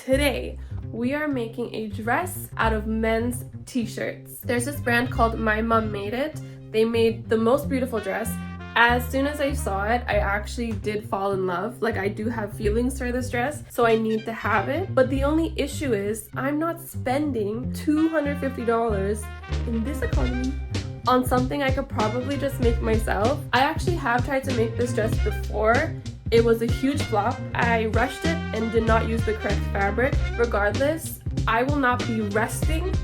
Today we are making a dress out of men's t-shirts. There's this brand called My Mom Made It. They made the most beautiful dress. As soon as I saw it, I actually did fall in love. Like, I do have feelings for this dress, so I need to have it. But the only issue is I'm not spending $250 in this economy on something I could probably just make myself. I actually have tried to make this dress before. It was a huge flop. I rushed it and did not use the correct fabric. Regardless, I will not be resting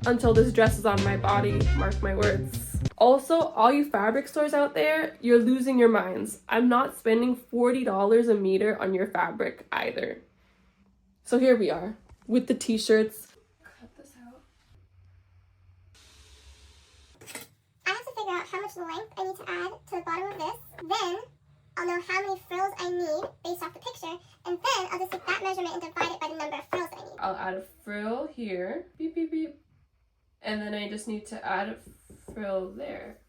until this dress is on my body, mark my words. Also, all you fabric stores out there, you're losing your minds. I'm not spending $40 a meter on your fabric either. So here we are with the t-shirts. Cut this out. I have to figure out how much length I need to add to the bottom of this. Then I'll know how many frills I need based off the picture, and then I'll just take that measurement and divide it by the number of frills I need. I'll add a frill here, beep, beep, beep. And then I just need to add a frill there.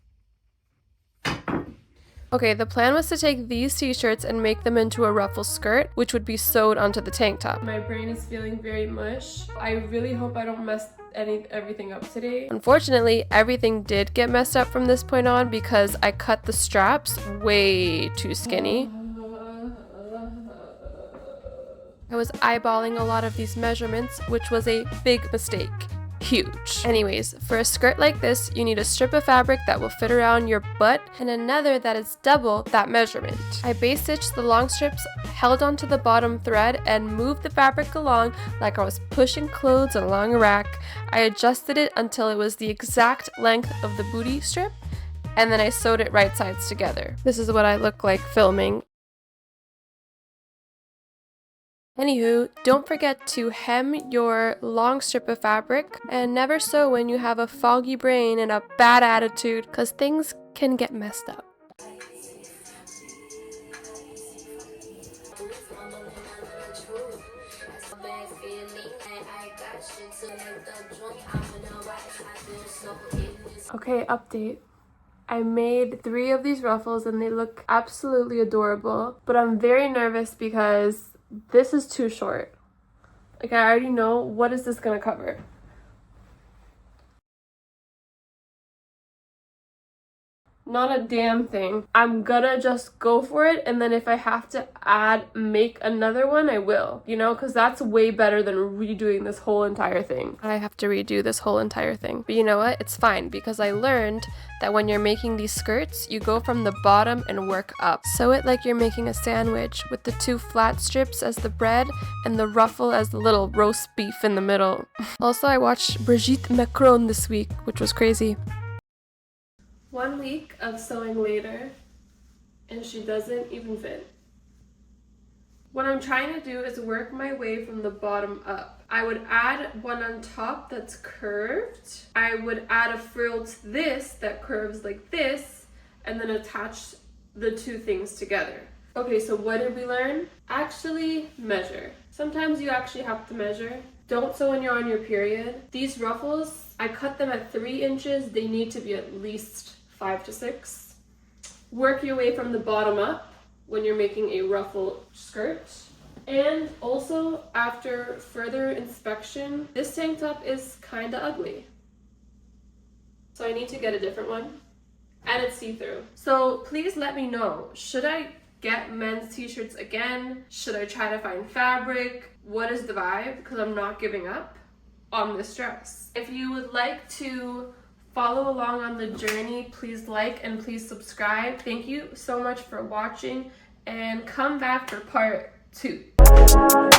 Okay, the plan was to take these t-shirts and make them into a ruffle skirt, which would be sewed onto the tank top. My brain is feeling very mush. I really hope I don't mess everything up today. Unfortunately, everything did get messed up from this point on because I cut the straps way too skinny. I was eyeballing a lot of these measurements, which was a big mistake. Huge. Anyways, for a skirt like this, you need a strip of fabric that will fit around your butt and another that is double that measurement. I base stitched the long strips, held onto the bottom thread, and moved the fabric along like I was pushing clothes along a rack. I adjusted it until it was the exact length of the booty strip, and then I sewed it right sides together. This is what I look like filming. Anywho, don't forget to hem your long strip of fabric and never sew when you have a foggy brain and a bad attitude, because things can get messed up. Okay, update. I made 3 of these ruffles and they look absolutely adorable, but I'm very nervous because this is too short. Like, I already know, what is this gonna cover? Not a damn thing. I'm gonna just go for it, and then if I have to make another one, I will, you know, because that's way better than redoing this whole entire thing. I have to redo this whole entire thing. But you know what? It's fine, because I learned that when you're making these skirts, you go from the bottom and work up. Sew it like you're making a sandwich, with the 2 flat strips as the bread and the ruffle as the little roast beef in the middle. Also, I watched Brigitte Macron this week, which was crazy. 1 week of sewing later, and she doesn't even fit. What I'm trying to do is work my way from the bottom up. I would add one on top that's curved. I would add a frill to this that curves like this, and then attach the 2 things together. Okay, so what did we learn? Actually measure. Sometimes you actually have to measure. Don't sew when you're on your period. These ruffles, I cut them at 3 inches. They need to be at least 5 to 6. Work your way from the bottom up when you're making a ruffle skirt. And also, after further inspection, this tank top is kind of ugly. So I need to get a different one. And it's see-through. So please let me know, should I get men's t-shirts again? Should I try to find fabric? What is the vibe? Because I'm not giving up on this dress. If you would like to follow along on the journey, please like and please subscribe. Thank you so much for watching, and come back for part 2.